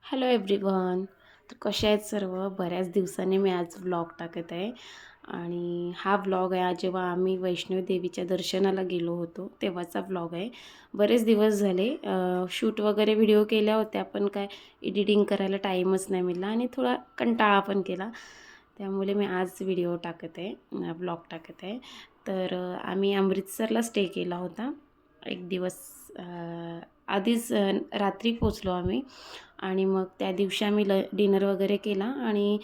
Hello everyone. तर कसे आहेत सर्व? बऱ्याच दिवसांनी मी आज व्लॉग टाकत आहे आणि हा व्लॉग आहे आज जेव्हा आम्ही वैष्णवी देवीच्या दर्शनाला गेलो होतो तेव्हाचा व्लॉग आहे. बरेच दिवस झाले शूट वगैरे व्हिडिओ केल्या होत्या, पण काय एडिटिंग करायला टाईमच नाही मिळाला आणि थोडा कंटाळा पण केला. त्यामुळे मी आज व्हिडिओ टाकत आहे, व्लॉग टाकत आहे. तर आम्ही अमृतसरला स्टे केला होता एक दिवस. आधीच रात्री पोचलो आम्ही आणि मग त्या दिवशी आम्ही डिनर वगैरे केला आणि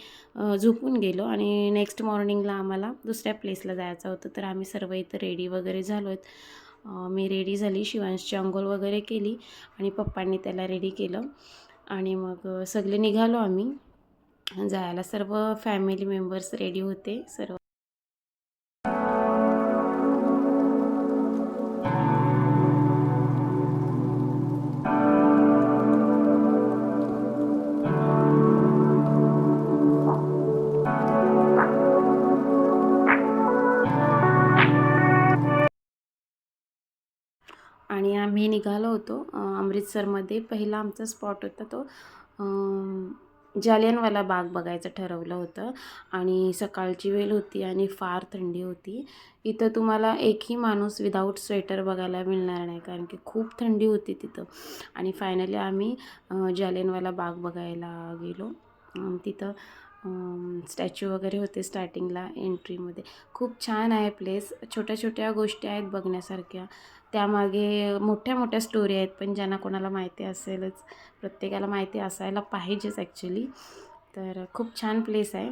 झोपून गेलो आणि नेक्स्ट मॉर्निंगला आम्हाला दुसऱ्या प्लेसला जायचं होतं. तर आम्ही सर्व इथं रेडी वगैरे झालो आहेत. मी रेडी झाली, शिवांशची अंघोळ वगैरे केली आणि पप्पांनी त्याला रेडी केलं आणि मग सगळे निघालो आम्ही जायला. सर्व फॅमिली मेंबर्स रेडी होते सर्व. आणि आम्ही निघालो होतो अमृतसरमध्ये. पहिला आमचा स्पॉट होता तो जालियनवाला बाग बघायचं ठरवलं होतं आणि सकाळची वेळ होती आणि फार थंडी होती. इथं तुम्हाला एकही माणूस विदाऊट स्वेटर बघायला मिळणार नाही, कारण की खूप थंडी होती तिथं. आणि फायनली आम्ही जालियनवाला बाग बघायला गेलो. तिथं स्टॅच्यू वगैरे होते स्टार्टिंगला एंट्रीमध्ये. खूप छान आहे प्लेस. छोट्या छोट्या गोष्टी आहेत बघण्यासारख्या. त्यामागे मोठ्या मोठ्या स्टोरी आहेत, पण ज्यांना कोणाला माहिती असेलच, प्रत्येकाला माहिती असायला पाहिजेच ॲक्च्युली. तर खूप छान प्लेस आहे.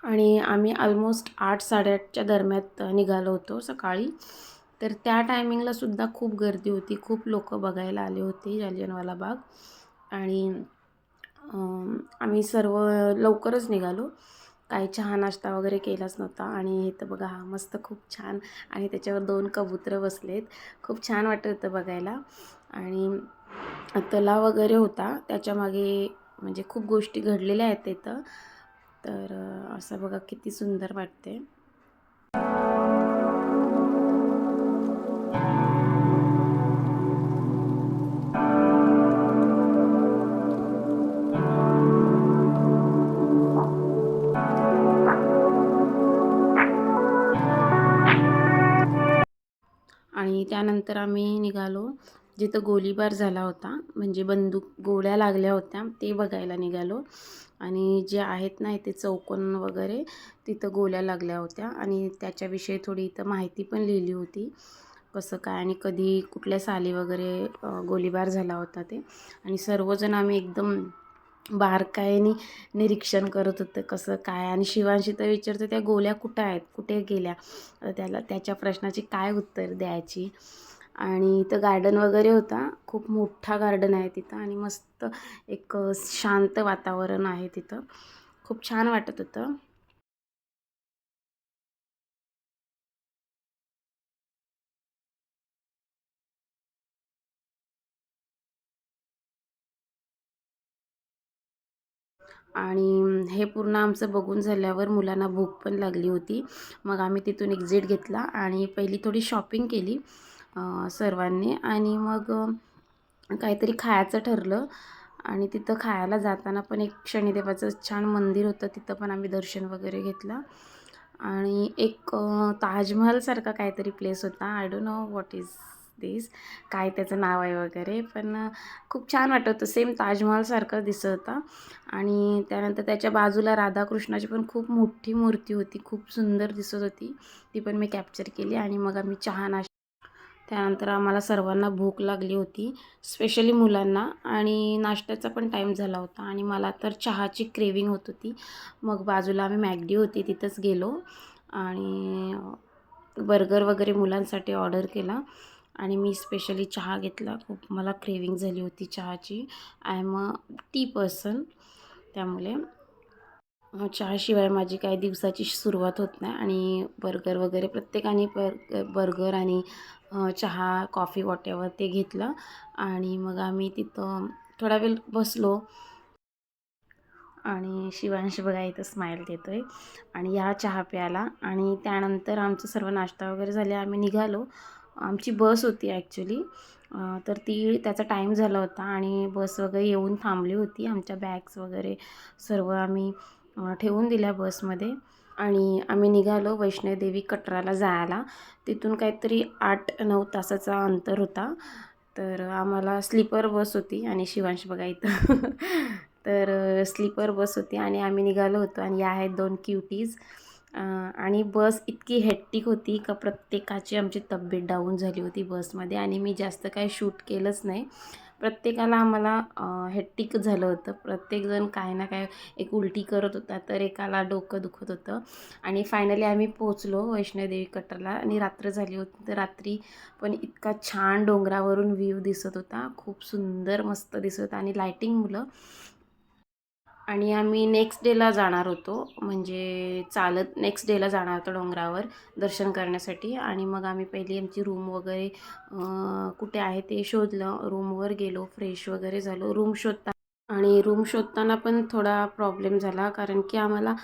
आणि आम्ही ऑलमोस्ट 8-8:30च्या दरम्यान निघालो होतो सकाळी. तर त्या टायमिंगलासुद्धा खूप गर्दी होती, खूप लोक बघायला आले होते जालियनवाला बाग. आणि आम्ही सर्व लवकरच निघालो. काही चहा नाश्ता वगैरे केलाच नव्हता. आणि इथं बघा हा मस्त खूप छान आणि त्याच्यावर 2 कबूतरं बसलेत. खूप छान वाटत होतं बघायला. आणि तलाव वगैरे होता त्याच्यामागे, म्हणजे खूप गोष्टी घडलेल्या आहेत तिथं. तर असं बघा किती सुंदर वाटते. आणि त्यानंतर आम्ही निघालो जिथं गोळीबार झाला होता, म्हणजे बंदूक गोळ्या लागल्या होत्या ते बघायला निघालो. आणि जे आहेत ना ते चौकोन वगैरे, तिथं गोळ्या लागल्या होत्या आणि त्याच्याविषयी थोडी इथं माहिती पण लिहिली होती, कसं काय आणि कधी कुठल्या साली वगैरे गोळीबार झाला होता ते. आणि सर्वजण आम्ही एकदम बारकाईने निरीक्षण करत होतं कसं काय. आणि शिवांशी तर विचारतं त्या गोळ्या कुठं आहेत, कुठे गेल्या, त्याला त्याच्या प्रश्नाची काय उत्तर द्यायची. आणि इथं गार्डन वगैरे होता, खूप मोठा गार्डन आहे तिथं आणि मस्त एक शांत वातावरण आहे तिथं. खूप छान वाटत होतं. आणि हे पूर्ण आमचं बघून झाल्यावर मुलांना भूक पण लागली होती. मग आम्ही तिथून एक्झिट घेतला आणि पहिली थोडी शॉपिंग केली सर्वांनी. आणि मग काहीतरी खायचं ठरलं. आणि तिथं खायला जाताना पण एक शनिदेवाचं छान मंदिर होतं, तिथं पण आम्ही दर्शन वगैरे घेतलं. आणि एक ताजमहलसारखा काहीतरी प्लेस होता. I don't know what is this, काय त्याचं नाव आहे वगैरे, पण खूप छान वाटत होतं. सेम ताजमहलसारखं दिसत होता. आणि त्यानंतर त्याच्या बाजूला राधाकृष्णाची पण खूप मोठी मूर्ती होती, खूप सुंदर दिसत होती. ती पण मी कॅप्चर केली. आणि मग आम्ही चहा नाश्ता. त्यानंतर आम्हाला सर्वांना भूक लागली होती, स्पेशली मुलांना. आणि नाश्त्याचा पण टाईम झाला होता आणि मला तर चहाची क्रेविंग होत होती. मग बाजूला आम्ही मॅकडी होती तिथंच गेलो आणि बर्गर वगैरे मुलांसाठी ऑर्डर केला. आणि मी स्पेशली चहा घेतला. खूप मला क्रेविंग झाली होती चहाची. I am a tea person, त्यामुळे चहाशिवाय माझी काही दिवसाची सुरुवात होत नाही. आणि बर्गर वगैरे प्रत्येकाने बर्गर आणि चहा, कॉफी, वॉटेवर ते घेतलं. आणि मग आम्ही तिथं थोडा वेळ बसलो. आणि शिवांश बघा इथं स्माईल देतोय आणि या चहा प्यायला. आणि त्यानंतर आमचं सर्व नाश्ता वगैरे झाले, आम्ही निघालो. आमची बस होती ॲक्च्युली, तर त्याचा टाईम झाला होता आणि बस वगैरे येऊन थांबली होती. आमच्या बॅग्स वगैरे सर्व आम्ही ठेवून दिल्या बसमध्ये. आणि आम्ही निघालो वैष्णोदेवी कटराला जायला. तिथून काहीतरी 8-9 तासाचा अंतर होता. तर आम्हाला स्लीपर बस होती आणि शिवांश बघा इथं तर स्लीपर बस होती आणि आम्ही निघालो होतो. आणि या आहेत 2 क्युटीज. आणि बस इतकी हेक्टिक होती का प्रत्येकाची आमची तब्येत डाऊन झाली होती बसमध्ये. आणि मी जास्त काही शूट केलंच नाही. प्रत्येकाला आम्हाला हेक्टिक झालं होतं. प्रत्येकजण काय ना काय, एक उलटी करत होता, तर एकाला डोकं दुखत होतं. आणि फायनली आम्ही पोचलो वैष्णोदेवी कटराला आणि रात्र झाली होती. तर रात्री पण इतका छान डोंगरावरून व्ह्यू दिसत होता, खूप सुंदर मस्त दिसत होता आणि लायटिंगमुळं. आणि आम्ही नेक्स्ट डेला जाणार होतो, म्हणजे चालत नेक्स्ट डेला जाणार होतो डोंगरावर दर्शन करण्यासाठी. आणि मग आम्ही पहिली आमची रूम वगैरे कुठे आहे ते शोधलं. रूमवर गेलो, फ्रेश वगैरे झालो. रूम शोधताना पण थोडा प्रॉब्लेम झाला, कारण की आम्हाला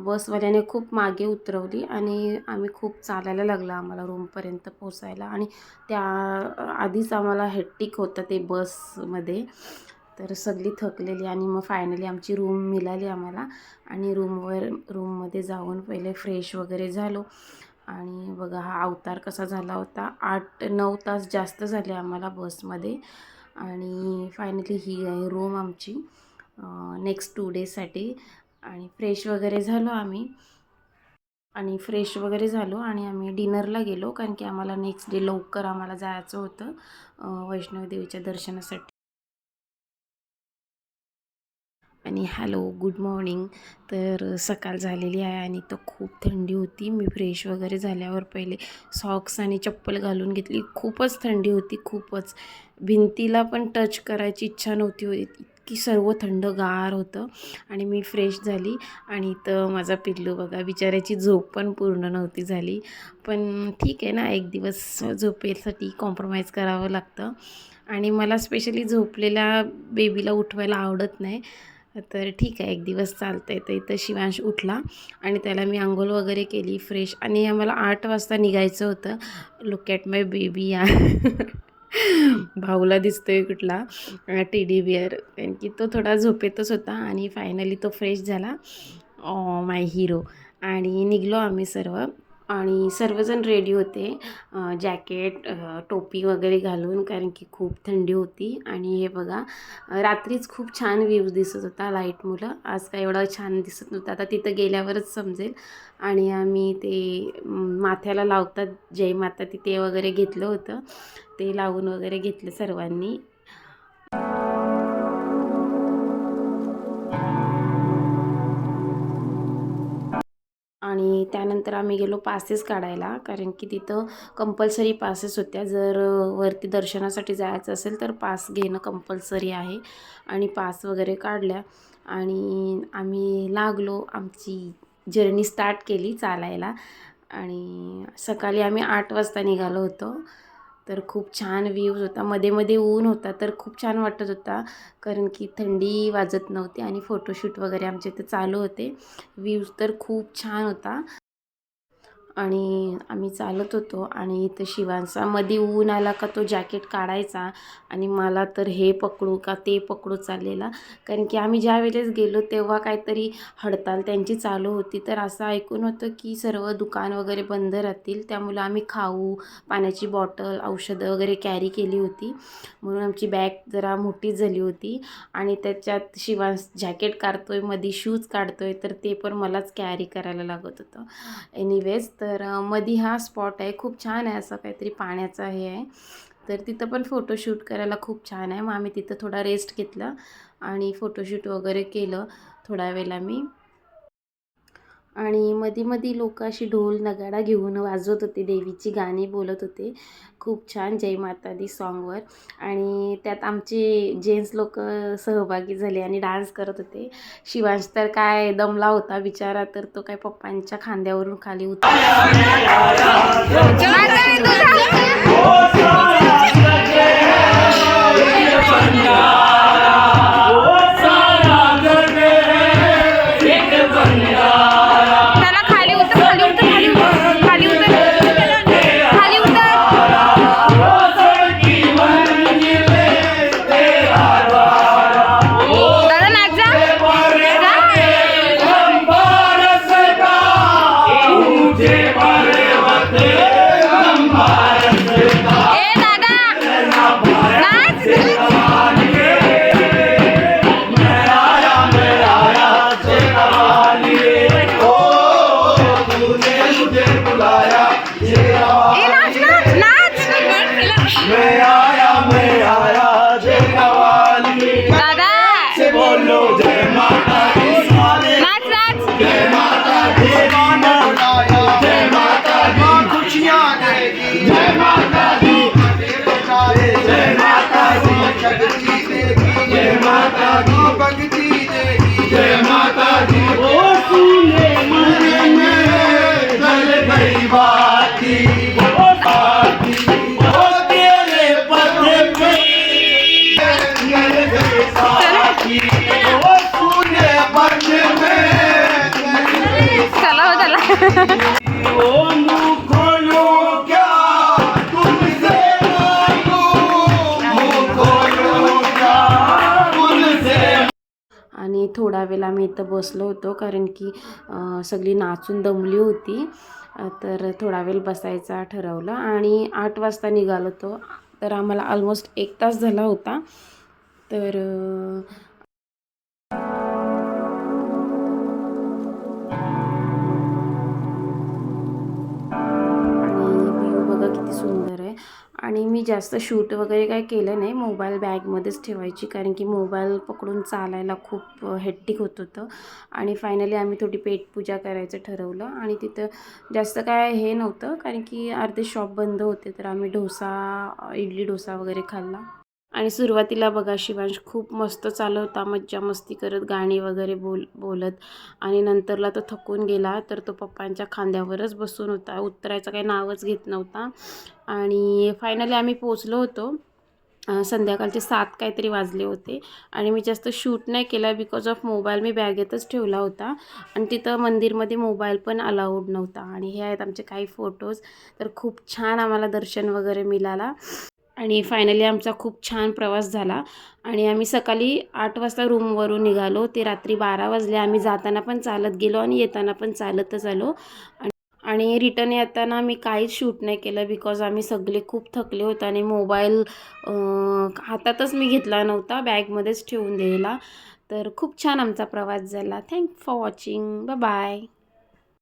बसवाल्याने खूप मागे उतरवली आणि आम्ही खूप चालायला लागलं आम्हाला रूमपर्यंत पोचायला. आणि त्या आधीच आम्हाला हेक्टिक होतं ते बसमध्ये, तर सगळी थकलेली. आणि मग फायनली आमची रूम मिळाली आम्हाला. आणि रूममध्ये जाऊन पहिले फ्रेश वगैरे झालो. आणि बघा हा अवतार कसा झाला होता. 8-9 तास जास्त झाले आम्हाला बसमध्ये. आणि फायनली ही आहे रूम आमची नेक्स्ट 2 डेजसाठी. आणि फ्रेश वगैरे झालो आम्ही. आणि आम्ही डिनरला गेलो, कारण की आम्हाला नेक्स्ट डे लवकर आम्हाला जायचं होतं वैष्णोदेवीच्या दर्शनासाठी. आणि हॅलो, गुड मॉर्निंग. तर सकाळ झालेली आहे आणि तो खूप थंडी होती. मी फ्रेश वगैरे झाल्यावर पहिले सॉक्स आणि चप्पल घालून घेतली. खूपच थंडी होती, खूपच. भिंतीला पण टच करायची इच्छा नव्हती होत, इतकी सर्व थंडगार होतं. आणि मी फ्रेश झाली. आणि तर माझा पिल्लू बघा, बिचाऱ्याची झोप पण पूर्ण नव्हती झाली. पण ठीक आहे ना, एक दिवस झोपेसाठी कॉम्प्रोमाइज करावं लागतं. आणि मला स्पेशली झोपलेल्या बेबीला उठवायला आवडत नाही. तर ठीक आहे, एक दिवस चालतं आहे. तर इथं शिवांश उठला आणि त्याला मी अंघोळ वगैरे केली फ्रेश. आणि आम्हाला 8 वाजता निघायचं होतं. लुक ॲट माय बेबी या भाऊला दिसतोय कुठला टेडी बिअर, कारण की तो थोडा झोपेतच होता. आणि फायनली तो फ्रेश झाला, माय हिरो. आणि निघलो आम्ही सर्व. आणि सर्वजण रेडी होते, जॅकेट, टोपी वगैरे घालून, कारण की खूप थंडी होती. आणि हे बघा, रात्रीच खूप छान व्ह्यूज दिसत होता लाईटमुळं. आज काय एवढा छान दिसत नव्हता, आता तिथं गेल्यावरच समजेल. आणि आम्ही ते माथ्याला लावतात जय माता तिथे वगैरे घेतलं होतं, ते लावून वगैरे घेतलं सर्वांनी. आणि त्यानंतर आम्ही गेलो पासेस काढायला, कारण की तिथं कंपल्सरी पासेस होत्या. जर वरती दर्शनासाठी जायचं असेल तर पास घेणं कंपल्सरी आहे. आणि पास वगैरे काढल्या आणि आम्ही लागलो, आमची जर्नी स्टार्ट केली चालायला. आणि सकाळी आम्ही 8 वाजता निघालो होतो. तर खूप छान व्ह्यूज होता, मध्ये मध्ये ऊन होता, तर खूप छान वाटत होता, कारण की थंडी वाजत नव्हती. आणि फोटोशूट वगैरे आमचे इथे चालू होते. व्ह्यूज तर खूप छान होता. आणि आम्ही चालत होतो आणि इथं शिवांचा मध्ये ऊन आला का तो जॅकेट काढायचा आणि मला तर हे पकडू का ते पकडू चाललेला. कारण की आम्ही ज्या वेळेस गेलो तेव्हा काहीतरी हडताल त्यांची चालू होती, तर असं ऐकून होतं की सर्व दुकान वगैरे बंद राहतील. त्यामुळे आम्ही खाऊ, पाण्याची बॉटल, औषधं वगैरे कॅरी केली होती, म्हणून आमची बॅग जरा मोठी झाली होती. आणि त्याच्यात शिवांश जॅकेट काढतोय, मध्ये शूज काढतोय, तर ते पण मलाच कॅरी करायला लागत होतं. एनिवेज, तर मध्ये हा स्पॉट आहे, खूप छान आहे, असं काहीतरी पाण्याचा हे आहे. तर तिथं पण फोटोशूट करायला खूप छान आहे. मग आम्ही तिथं थोडा रेस्ट घेतला आणि फोटोशूट वगैरे केलं थोड्या वेळेला मी. आणि मधी मधी लोक अशी ढोल नगाडा घेऊन वाजवत होते, देवीची गाणी बोलत होते. खूप छान जय माता दी सॉन्गवर. आणि त्यात आमचे जेंट्स लोक सहभागी झाले आणि डान्स करत होते. शिवांश तर काय दमला होता बिचारा, तर तो काय पप्पांच्या खांद्यावरून खाली आणि थोडा वेळ आम्ही इथं बसलो होतो, कारण की सगळी नाचून दमली होती. तर थोडा वेळ बसायचा ठरवलं आणि 8 वाजता निघालो होतो. तर आम्हाला ऑलमोस्ट 1 तास झाला होता. तर बघा किती सुंदर आहे. आणि मी जास्त शूट वगैरे काही केलं नाही, मोबाईल बॅगमध्येच ठेवायची, कारण की मोबाईल पकडून चालायला खूप हेक्टिक होत होतं. आणि फायनली आम्ही थोडी पेटपूजा करायचं ठरवलं. आणि तिथं जास्त काय हे नव्हतं, कारण की अर्धे शॉप बंद होते. तर आम्ही इडली डोसा वगैरे खाल्ला. आणि सुरुवातीला बघा शिवांश खूप मस्त चालू होता, मज्जा मस्ती करत गाणी वगैरे बोलत. आणि नंतरला तो थकून गेला, तर तो पप्पांच्या खांद्यावरच बसून होता, उतरायचं काही नावच घेत नव्हता. आणि फायनली आम्ही पोचलो होतो. संध्याकाळचे 7 काहीतरी वाजले होते. आणि मी जास्त शूट नाही केला, बिकॉज ऑफ मोबाईल मी बॅगेतच ठेवला होता. आणि तिथं मंदिरमध्ये मोबाईल पण अलाउड नव्हता. आणि हे आहेत आमचे काही फोटोज. तर खूप छान आम्हाला दर्शन वगैरे मिळाला. आणि फायनली आमचा खूप छान प्रवास झाला. आणि आम्ही सकाळी 8 वाजता रूमवरून निघालो, ते रात्री 12 वाजले. आम्ही जाताना पण चालत गेलो आणि येताना पण चालतच आलो. आणि रिटर्न येताना मी काहीच शूट नाही केलं, बिकॉज आम्ही सगळे खूप थकले होते. आणि मोबाईल हातातच मी घेतला नव्हता, बॅगमध्येच ठेवून दिला. तर खूप छान आमचा प्रवास झाला. Thank for watching. Bye bye.